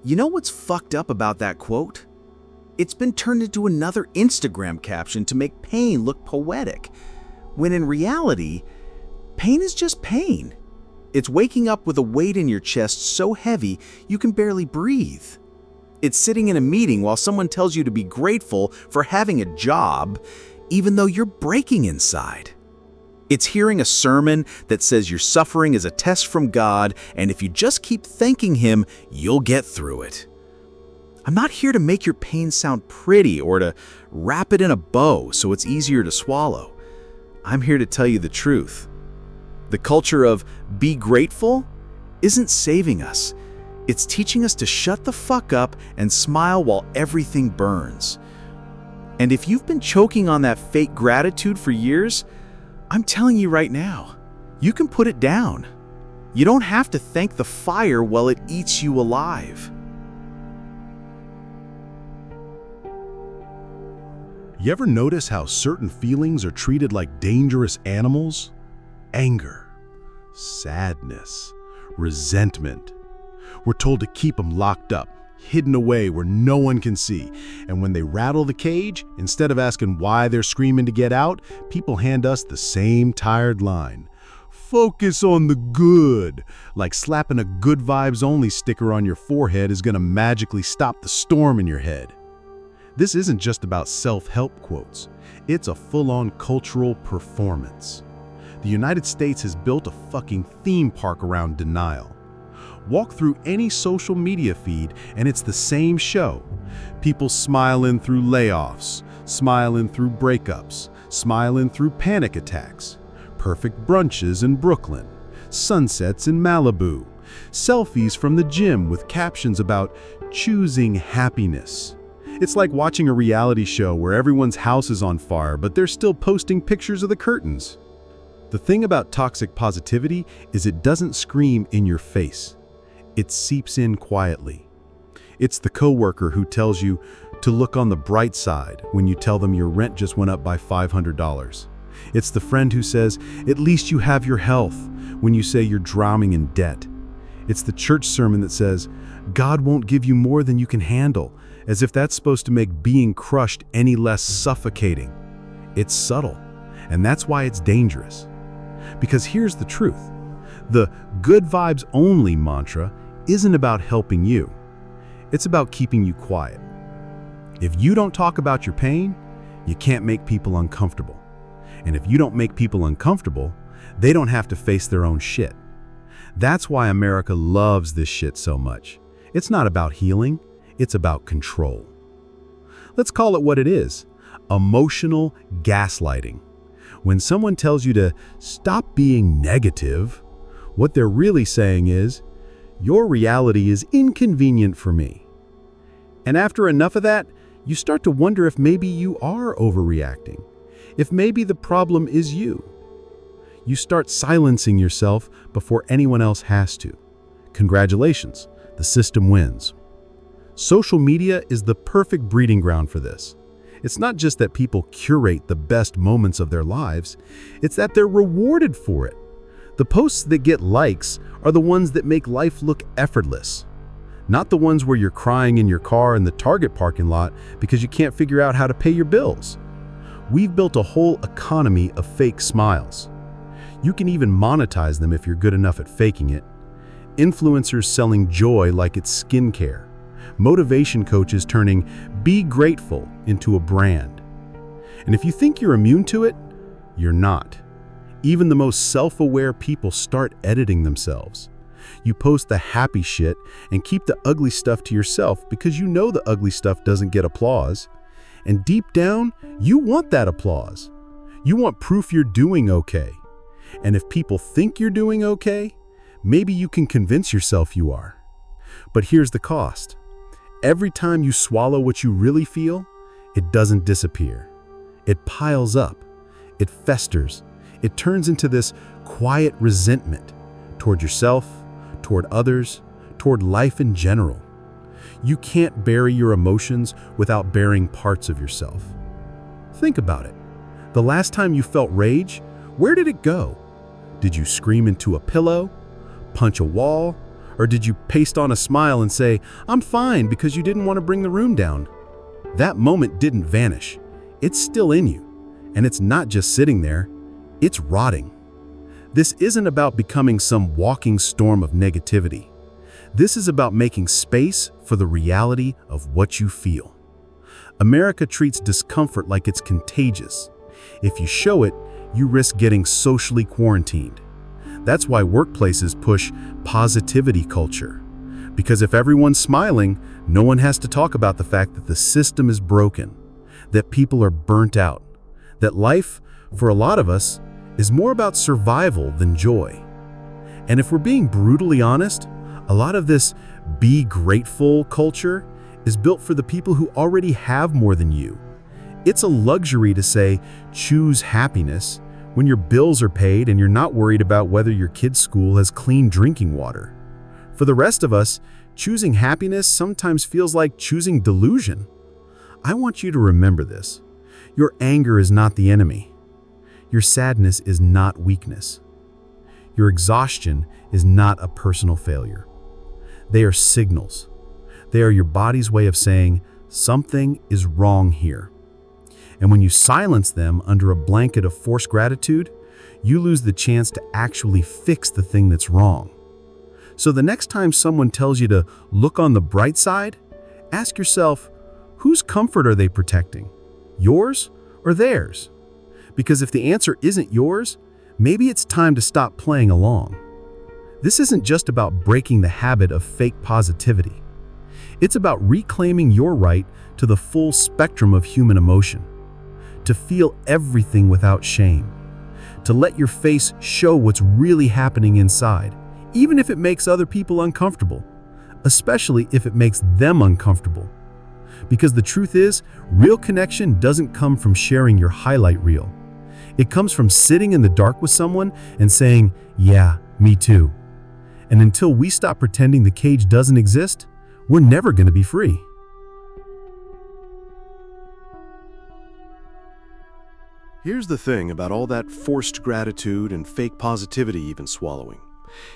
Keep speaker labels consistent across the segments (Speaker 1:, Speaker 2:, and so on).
Speaker 1: You know what's fucked up about that quote? It's been turned into another Instagram caption to make pain look poetic, when in reality, pain is just pain. It's waking up with a weight in your chest so heavy you can barely breathe. It's sitting in a meeting while someone tells you to be grateful for having a job, even though you're breaking inside. It's hearing a sermon that says your suffering is a test from God, and if you just keep thanking Him, you'll get through it. I'm not here to make your pain sound pretty or to wrap it in a bow so it's easier to swallow. I'm here to tell you the truth. The culture of be grateful isn't saving us. It's teaching us to shut the fuck up and smile while everything burns. And if you've been choking on that fake gratitude for years, I'm telling you right now, you can put it down. You don't have to thank the fire while it eats you alive.
Speaker 2: You ever notice how certain feelings are treated like dangerous animals? Anger, sadness, resentment. We're told to keep them locked up, hidden away where no one can see. And when they rattle the cage, instead of asking why they're screaming to get out, people hand us the same tired line. Focus on the good. Like slapping a good vibes only sticker on your forehead is gonna magically stop the storm in your head. This isn't just about self-help quotes. It's a full-on cultural performance. The United States has built a fucking theme park around denial. Walk through any social media feed and it's the same show. People smiling through layoffs, smiling through breakups, smiling through panic attacks, perfect brunches in Brooklyn, sunsets in Malibu, selfies from the gym with captions about choosing happiness. It's like watching a reality show where everyone's house is on fire, but they're still posting pictures of the curtains. The thing about toxic positivity is it doesn't scream in your face. It seeps in quietly. It's the coworker who tells you to look on the bright side when you tell them your rent just went up by $500. It's the friend who says, "At least you have your health," when you say you're drowning in debt. It's the church sermon that says, "God won't give you more than you can handle," as if that's supposed to make being crushed any less suffocating. It's subtle, and that's why it's dangerous. Because here's the truth. The good vibes only mantra isn't about helping you. It's about keeping you quiet. If you don't talk about your pain, you can't make people uncomfortable. And if you don't make people uncomfortable, they don't have to face their own shit. That's why America loves this shit so much. It's not about healing, it's about control. Let's call it what it is, emotional gaslighting. When someone tells you to stop being negative, what they're really saying is, your reality is inconvenient for me. And after enough of that, you start to wonder if maybe you are overreacting, if maybe the problem is you. You start silencing yourself before anyone else has to. Congratulations, the system wins. Social media is the perfect breeding ground for this. It's not just that people curate the best moments of their lives, it's that they're rewarded for it. The posts that get likes are the ones that make life look effortless, not the ones where you're crying in your car in the Target parking lot because you can't figure out how to pay your bills. We've built a whole economy of fake smiles. You can even monetize them if you're good enough at faking it. Influencers selling joy like it's skincare. Motivation coaches turning "be grateful" into a brand. And if you think you're immune to it, you're not. Even the most self-aware people start editing themselves. You post the happy shit and keep the ugly stuff to yourself because you know the ugly stuff doesn't get applause. And deep down, you want that applause. You want proof you're doing okay. And if people think you're doing okay, maybe you can convince yourself you are. But here's the cost. Every time you swallow what you really feel, it doesn't disappear. It piles up. It festers. It turns into this quiet resentment toward yourself, toward others, toward life in general. You can't bury your emotions without burying parts of yourself. Think about it. The last time you felt rage, where did it go? Did you scream into a pillow, punch a wall, Or did you paste on a smile and say, "I'm fine," because you didn't want to bring the room down? That moment didn't vanish. It's still in you. And it's not just sitting there, it's rotting. This isn't about becoming some walking storm of negativity. This is about making space for the reality of what you feel. America treats discomfort like it's contagious. If you show it, you risk getting socially quarantined. That's why workplaces push positivity culture. Because if everyone's smiling, no one has to talk about the fact that the system is broken, that people are burnt out, that life, for a lot of us, is more about survival than joy. And if we're being brutally honest, a lot of this be grateful culture is built for the people who already have more than you. It's a luxury to say, choose happiness, when your bills are paid and you're not worried about whether your kid's school has clean drinking water. For the rest of us, choosing happiness sometimes feels like choosing delusion. I want you to remember this. Your anger is not the enemy. Your sadness is not weakness. Your exhaustion is not a personal failure. They are signals. They are your body's way of saying, something is wrong here. And when you silence them under a blanket of forced gratitude, you lose the chance to actually fix the thing that's wrong. So the next time someone tells you to look on the bright side, ask yourself, whose comfort are they protecting? Yours or theirs? Because if the answer isn't yours, maybe it's time to stop playing along. This isn't just about breaking the habit of fake positivity. It's about reclaiming your right to the full spectrum of human emotion, to feel everything without shame, to let your face show what's really happening inside, even if it makes other people uncomfortable, especially if it makes them uncomfortable. Because the truth is, real connection doesn't come from sharing your highlight reel. It comes from sitting in the dark with someone and saying, yeah, me too. And until we stop pretending the cage doesn't exist, we're never going to be free.
Speaker 3: Here's the thing about all that forced gratitude and fake positivity even swallowing.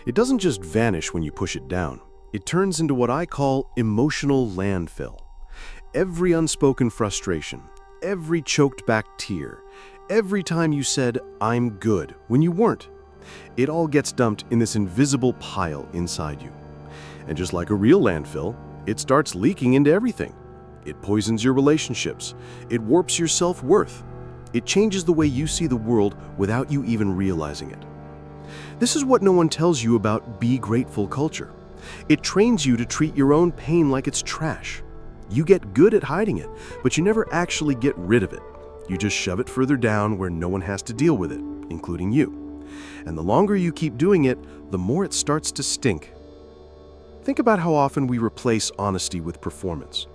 Speaker 3: It doesn't just vanish when you push it down. It turns into what I call emotional landfill. Every unspoken frustration, every choked back tear, every time you said, "I'm good," when you weren't, it all gets dumped in this invisible pile inside you. And just like a real landfill, it starts leaking into everything. It poisons your relationships. It warps your self-worth. It changes the way you see the world without you even realizing it. This is what no one tells you about be grateful culture. It trains you to treat your own pain like it's trash. You get good at hiding it, but you never actually get rid of it. You just shove it further down where no one has to deal with it, including you. And the longer you keep doing it, the more it starts to stink. Think about how often we replace honesty with performance.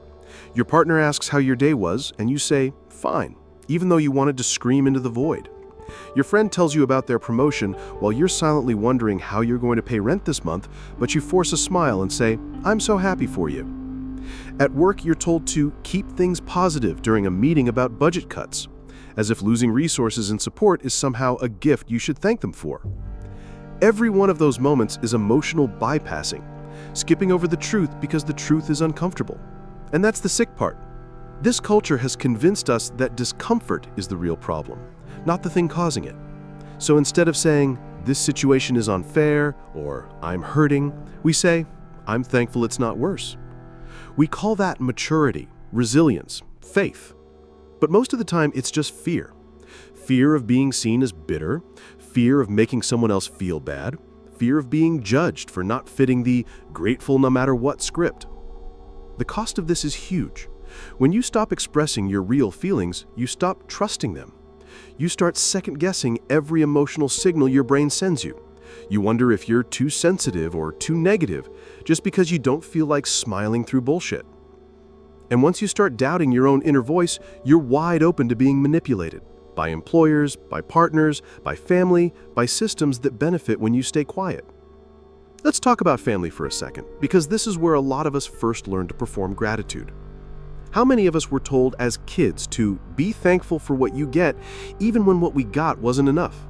Speaker 3: Your partner asks how your day was, and you say, "Fine," even though you wanted to scream into the void. Your friend tells you about their promotion while you're silently wondering how you're going to pay rent this month, but you force a smile and say, "I'm so happy for you." At work, you're told to keep things positive during a meeting about budget cuts, as if losing resources and support is somehow a gift you should thank them for. Every one of those moments is emotional bypassing, skipping over the truth because the truth is uncomfortable. And that's the sick part. This culture has convinced us that discomfort is the real problem, not the thing causing it. So instead of saying, "This situation is unfair," or "I'm hurting," we say, "I'm thankful it's not worse." We call that maturity, resilience, faith. But most of the time, it's just fear. Fear of being seen as bitter, fear of making someone else feel bad, fear of being judged for not fitting the grateful no matter what script. The cost of this is huge. When you stop expressing your real feelings, you stop trusting them. You start second-guessing every emotional signal your brain sends you. You wonder if you're too sensitive or too negative just because you don't feel like smiling through bullshit. And once you start doubting your own inner voice, you're wide open to being manipulated by employers, by partners, by family, by systems that benefit when you stay quiet. Let's talk about family for a second, because this is where a lot of us first learn to perform gratitude. How many of us were told as kids to be thankful for what you get, even when what we got wasn't enough?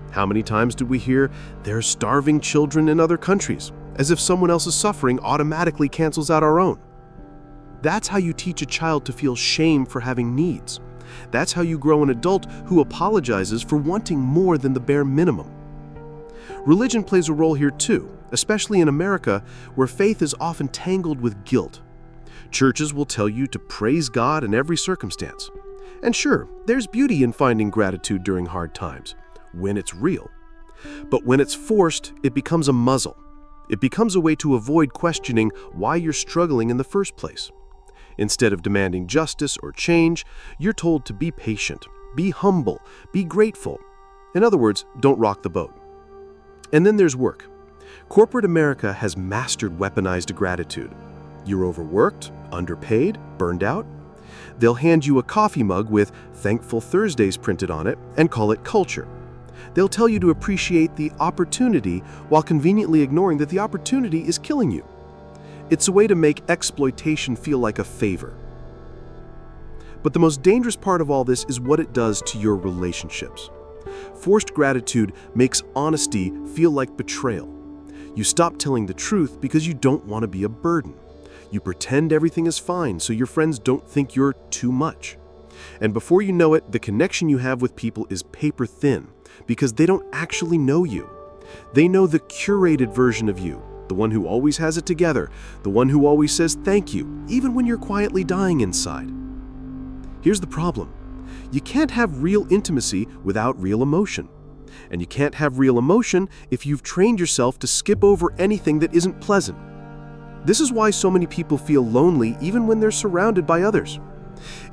Speaker 3: How many times did we hear, "There's starving children in other countries," as if someone else's suffering automatically cancels out our own. That's how you teach a child to feel shame for having needs. That's how you grow an adult who apologizes for wanting more than the bare minimum. Religion plays a role here too, especially in America, where faith is often tangled with guilt. Churches will tell you to praise God in every circumstance. And sure, there's beauty in finding gratitude during hard times, when it's real. But when it's forced, it becomes a muzzle. It becomes a way to avoid questioning why you're struggling in the first place. Instead of demanding justice or change, you're told to be patient, be humble, be grateful. In other words, don't rock the boat. And then there's work. Corporate America has mastered weaponized gratitude. You're overworked, underpaid, burned out. They'll hand you a coffee mug with Thankful Thursdays printed on it and call it culture. They'll tell you to appreciate the opportunity while conveniently ignoring that the opportunity is killing you. It's a way to make exploitation feel like a favor. But the most dangerous part of all this is what it does to your relationships. Forced gratitude makes honesty feel like betrayal. You stop telling the truth because you don't want to be a burden. You pretend everything is fine so your friends don't think you're too much. And before you know it, the connection you have with people is paper thin because they don't actually know you. They know the curated version of you, the one who always has it together, the one who always says thank you, even when you're quietly dying inside. Here's the problem. You can't have real intimacy without real emotion. And you can't have real emotion if you've trained yourself to skip over anything that isn't pleasant. This is why so many people feel lonely even when they're surrounded by others.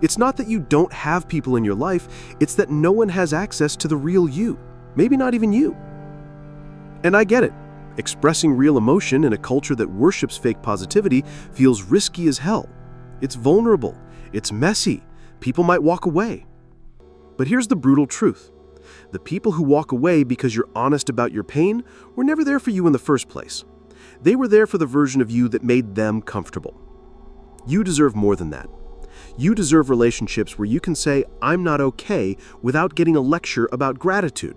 Speaker 3: It's not that you don't have people in your life, it's that no one has access to the real you, maybe not even you. And I get it. Expressing real emotion in a culture that worships fake positivity feels risky as hell. It's vulnerable, it's messy, people might walk away. But here's the brutal truth. The people who walk away because you're honest about your pain were never there for you in the first place. They were there for the version of you that made them comfortable. You deserve more than that. You deserve relationships where you can say, "I'm not okay," without getting a lecture about gratitude.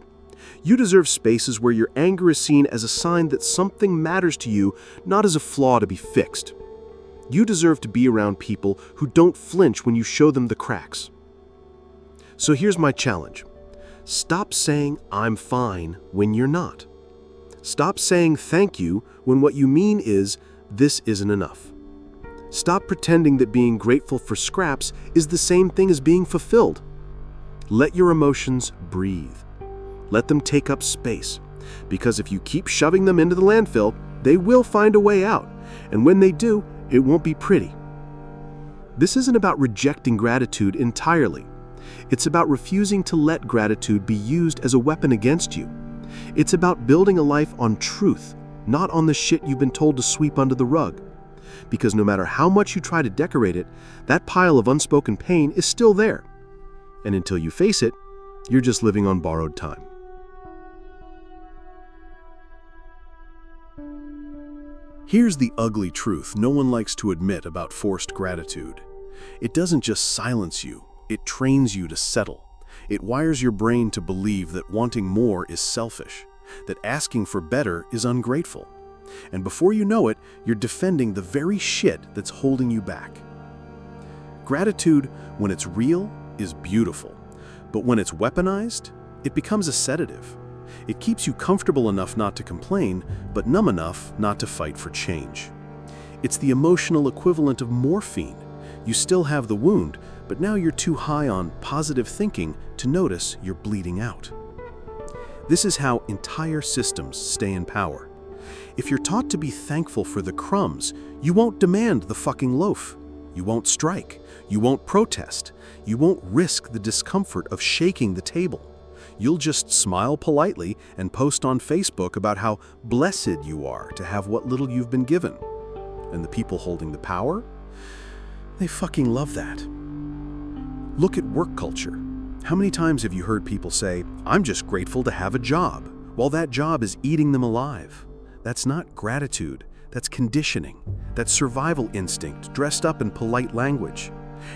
Speaker 3: You deserve spaces where your anger is seen as a sign that something matters to you, not as a flaw to be fixed. You deserve to be around people who don't flinch when you show them the cracks. So here's my challenge. Stop saying, "I'm fine," when you're not. Stop saying thank you when what you mean is, "This isn't enough." Stop pretending that being grateful for scraps is the same thing as being fulfilled. Let your emotions breathe. Let them take up space. Because if you keep shoving them into the landfill, they will find a way out. And when they do, it won't be pretty. This isn't about rejecting gratitude entirely. It's about refusing to let gratitude be used as a weapon against you. It's about building a life on truth, not on the shit you've been told to sweep under the rug. Because no matter how much you try to decorate it, that pile of unspoken pain is still there. And until you face it, you're just living on borrowed time. Here's the ugly truth no one likes to admit about forced gratitude. It doesn't just silence you, it trains you to settle. It wires your brain to believe that wanting more is selfish, that asking for better is ungrateful. And before you know it, you're defending the very shit that's holding you back. Gratitude, when it's real, is beautiful. But when it's weaponized, it becomes a sedative. It keeps you comfortable enough not to complain, but numb enough not to fight for change. It's the emotional equivalent of morphine. You still have the wound, but now you're too high on positive thinking to notice you're bleeding out. This is how entire systems stay in power. If you're taught to be thankful for the crumbs, you won't demand the fucking loaf. You won't strike. You won't protest. You won't risk the discomfort of shaking the table. You'll just smile politely and post on Facebook about how blessed you are to have what little you've been given. And the people holding the power? They fucking love that. Look at work culture. How many times have you heard people say, "I'm just grateful to have a job," while that job is eating them alive? That's not gratitude. That's conditioning. That's survival instinct dressed up in polite language.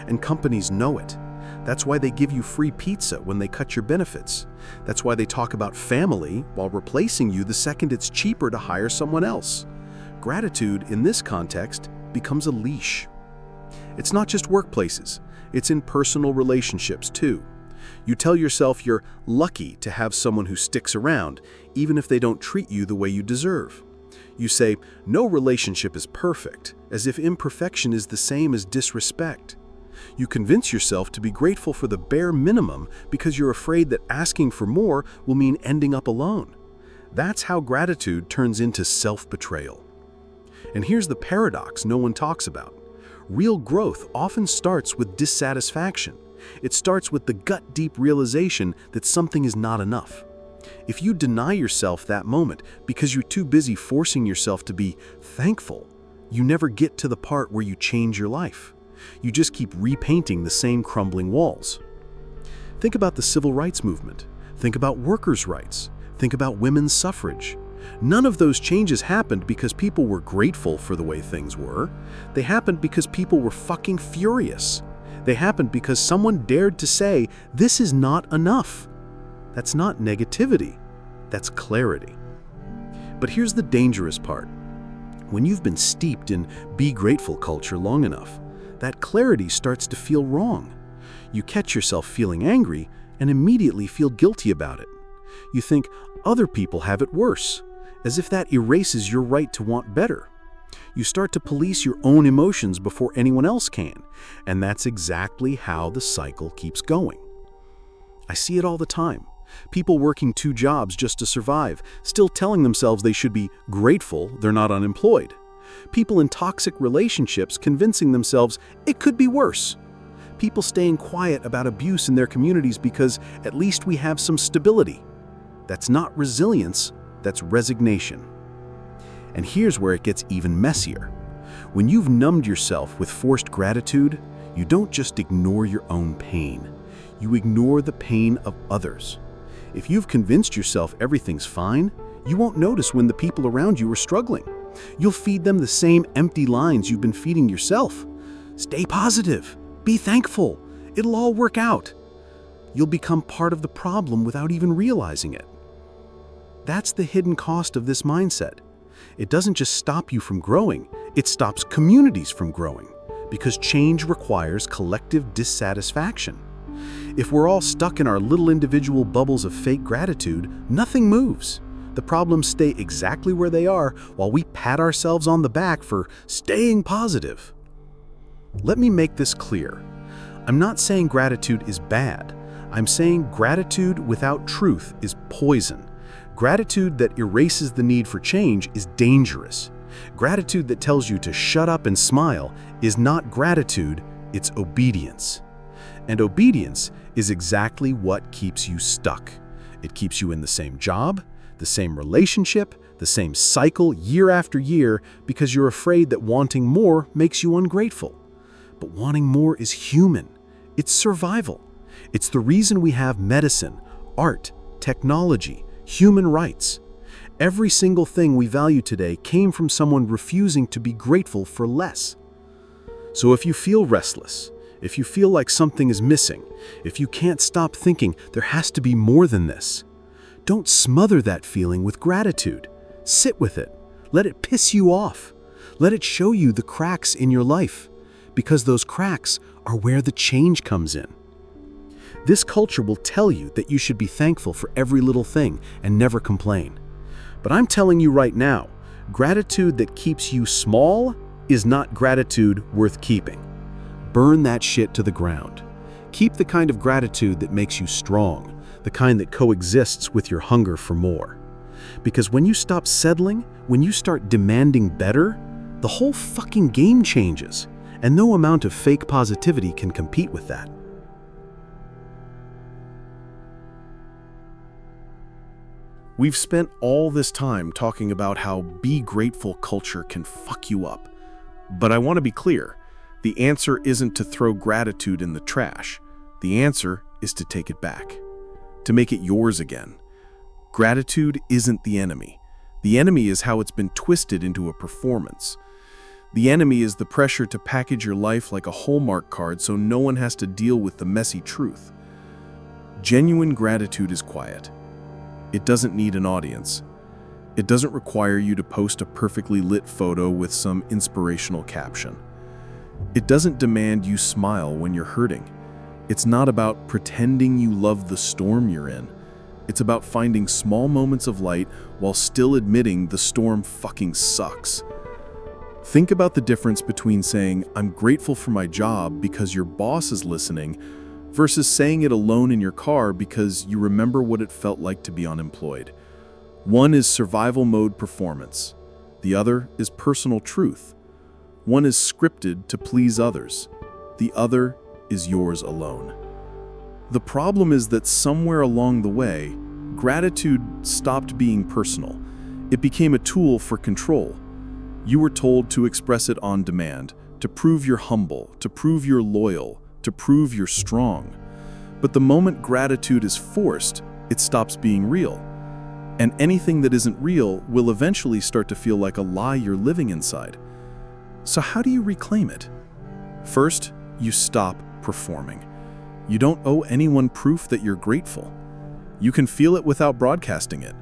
Speaker 3: And companies know it. That's why they give you free pizza when they cut your benefits. That's why they talk about family while replacing you the second it's cheaper to hire someone else. Gratitude, in this context, becomes a leash. It's not just workplaces, it's in personal relationships too. You tell yourself you're lucky to have someone who sticks around, even if they don't treat you the way you deserve. You say, no relationship is perfect, as if imperfection is the same as disrespect. You convince yourself to be grateful for the bare minimum because you're afraid that asking for more will mean ending up alone. That's how gratitude turns into self-betrayal. And here's the paradox no one talks about. Real growth often starts with dissatisfaction. It starts with the gut-deep realization that something is not enough. If you deny yourself that moment because you're too busy forcing yourself to be thankful, you never get to the part where you change your life. You just keep repainting the same crumbling walls. Think about the civil rights movement. Think about workers' rights. Think about women's suffrage. None of those changes happened because people were grateful for the way things were. They happened because people were fucking furious. They happened because someone dared to say, this is not enough. That's not negativity, that's clarity. But here's the dangerous part. When you've been steeped in be grateful culture long enough, that clarity starts to feel wrong. You catch yourself feeling angry and immediately feel guilty about it. You think other people have it worse, as if that erases your right to want better. You start to police your own emotions before anyone else can, and that's exactly how the cycle keeps going. I see it all the time. People working 2 jobs just to survive, still telling themselves they should be grateful they're not unemployed. People in toxic relationships convincing themselves it could be worse. People staying quiet about abuse in their communities because at least we have some stability. That's not resilience, that's resignation. And here's where it gets even messier. When you've numbed yourself with forced gratitude, you don't just ignore your own pain. You ignore the pain of others. If you've convinced yourself everything's fine, you won't notice when the people around you are struggling. You'll feed them the same empty lines you've been feeding yourself. Stay positive. Be thankful. It'll all work out. You'll become part of the problem without even realizing it. That's the hidden cost of this mindset. It doesn't just stop you from growing, it stops communities from growing, because change requires collective dissatisfaction. If we're all stuck in our little individual bubbles of fake gratitude, nothing moves. The problems stay exactly where they are while we pat ourselves on the back for staying positive. Let me make this clear. I'm not saying gratitude is bad. I'm saying gratitude without truth is poison. Gratitude that erases the need for change is dangerous. Gratitude that tells you to shut up and smile is not gratitude, it's obedience. And obedience is exactly what keeps you stuck. It keeps you in the same job, the same relationship, the same cycle year after year because you're afraid that wanting more makes you ungrateful. But wanting more is human. It's survival. It's the reason we have medicine, art, technology, human rights. Every single thing we value today came from someone refusing to be grateful for less. So if you feel restless, if you feel like something is missing, if you can't stop thinking there has to be more than this, don't smother that feeling with gratitude. Sit with it. Let it piss you off. Let it show you the cracks in your life, because those cracks are where the change comes in. This culture will tell you that you should be thankful for every little thing and never complain. But I'm telling you right now, gratitude that keeps you small is not gratitude worth keeping. Burn that shit to the ground. Keep the kind of gratitude that makes you strong, the kind that coexists with your hunger for more. Because when you stop settling, when you start demanding better, the whole fucking game changes, and no amount of fake positivity can compete with that.
Speaker 4: We've spent all this time talking about how be grateful culture can fuck you up. But I want to be clear, the answer isn't to throw gratitude in the trash. The answer is to take it back, to make it yours again. Gratitude isn't the enemy. The enemy is how it's been twisted into a performance. The enemy is the pressure to package your life like a Hallmark card so no one has to deal with the messy truth. Genuine gratitude is quiet. It doesn't need an audience. It doesn't require you to post a perfectly lit photo with some inspirational caption. It doesn't demand you smile when you're hurting. It's not about pretending you love the storm you're in. It's about finding small moments of light while still admitting the storm fucking sucks. Think about the difference between saying, "I'm grateful for my job because your boss is listening," versus saying it alone in your car because you remember what it felt like to be unemployed. One is survival mode performance. The other is personal truth. One is scripted to please others. The other is yours alone. The problem is that somewhere along the way, gratitude stopped being personal. It became a tool for control. You were told to express it on demand, to prove you're humble, to prove you're loyal, to prove you're strong. But the moment gratitude is forced, it stops being real. And anything that isn't real will eventually start to feel like a lie you're living inside. So how do you reclaim it? First, you stop performing. You don't owe anyone proof that you're grateful. You can feel it without broadcasting it.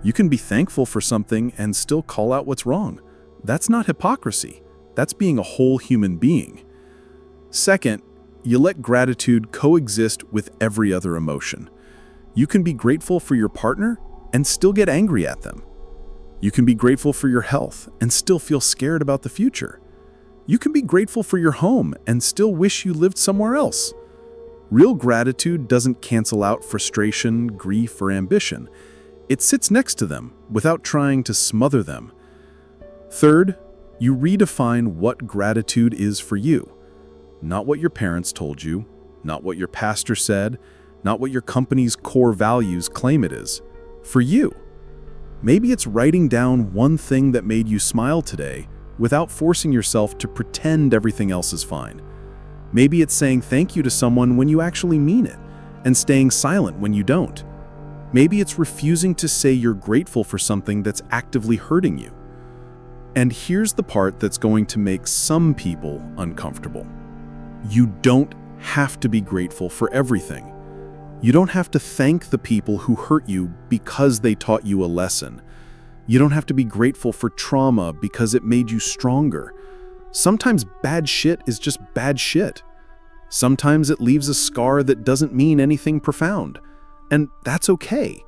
Speaker 4: You can be thankful for something and still call out what's wrong. That's not hypocrisy. That's being a whole human being. Second, you let gratitude coexist with every other emotion. You can be grateful for your partner and still get angry at them. You can be grateful for your health and still feel scared about the future. You can be grateful for your home and still wish you lived somewhere else. Real gratitude doesn't cancel out frustration, grief, or ambition. It sits next to them without trying to smother them. Third, you redefine what gratitude is for you. Not what your parents told you, not what your pastor said, not what your company's core values claim it is. For you. Maybe it's writing down one thing that made you smile today without forcing yourself to pretend everything else is fine. Maybe it's saying thank you to someone when you actually mean it and staying silent when you don't. Maybe it's refusing to say you're grateful for something that's actively hurting you. And here's the part that's going to make some people uncomfortable. You don't have to be grateful for everything. You don't have to thank the people who hurt you because they taught you a lesson. You don't have to be grateful for trauma because it made you stronger. Sometimes bad shit is just bad shit. Sometimes it leaves a scar that doesn't mean anything profound. And that's okay.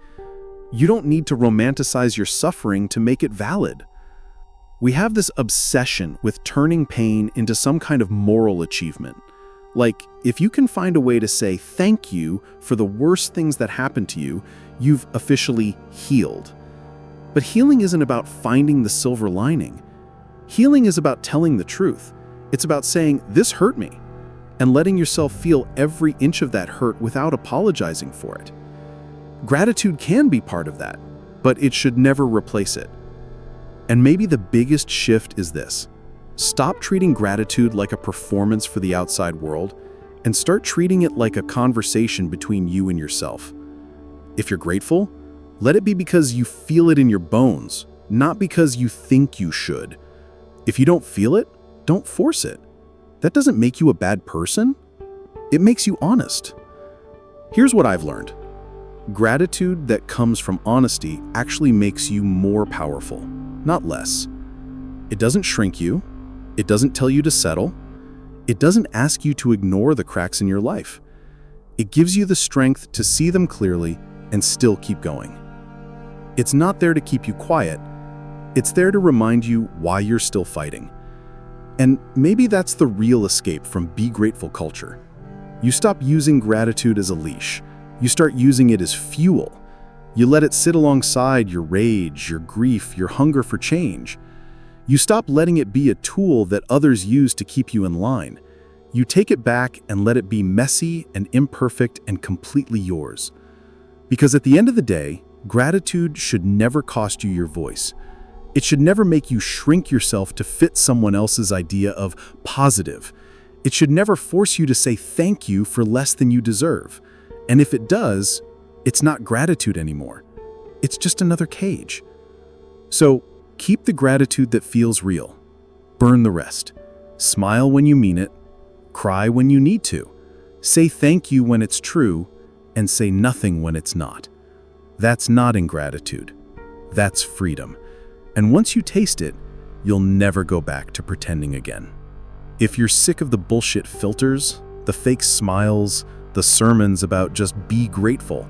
Speaker 4: You don't need to romanticize your suffering to make it valid. We have this obsession with turning pain into some kind of moral achievement. Like, if you can find a way to say thank you for the worst things that happened to you, you've officially healed. But healing isn't about finding the silver lining. Healing is about telling the truth. It's about saying, this hurt me, and letting yourself feel every inch of that hurt without apologizing for it. Gratitude can be part of that, but it should never replace it. And maybe the biggest shift is this. Stop treating gratitude like a performance for the outside world and start treating it like a conversation between you and yourself. If you're grateful, let it be because you feel it in your bones, not because you think you should. If you don't feel it, don't force it. That doesn't make you a bad person. It makes you honest. Here's what I've learned. Gratitude that comes from honesty actually makes you more powerful, not less. It doesn't shrink you. It doesn't tell you to settle. It doesn't ask you to ignore the cracks in your life. It gives you the strength to see them clearly and still keep going. It's not there to keep you quiet. It's there to remind you why you're still fighting. And maybe that's the real escape from be grateful culture. You stop using gratitude as a leash. You start using it as fuel. You let it sit alongside your rage, your grief, your hunger for change. You stop letting it be a tool that others use to keep you in line. You take it back and let it be messy and imperfect and completely yours. Because at the end of the day, gratitude should never cost you your voice. It should never make you shrink yourself to fit someone else's idea of positive. It should never force you to say thank you for less than you deserve. And if it does, it's not gratitude anymore. It's just another cage. So, keep the gratitude that feels real. Burn the rest. Smile when you mean it. Cry when you need to. Say thank you when it's true, and say nothing when it's not. That's not ingratitude. That's freedom. And once you taste it, you'll never go back to pretending again. If you're sick of the bullshit filters, the fake smiles, the sermons about just be grateful,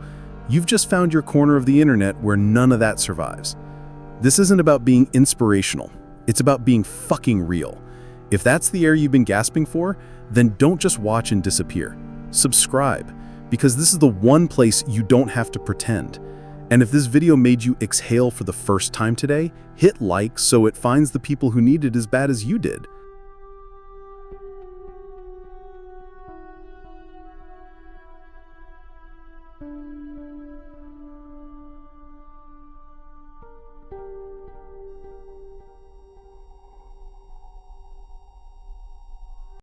Speaker 4: you've just found your corner of the internet where none of that survives. This isn't about being inspirational. It's about being fucking real. If that's the air you've been gasping for, then don't just watch and disappear. Subscribe, because this is the one place you don't have to pretend. And if this video made you exhale for the first time today, hit like so it finds the people who need it as bad as you did.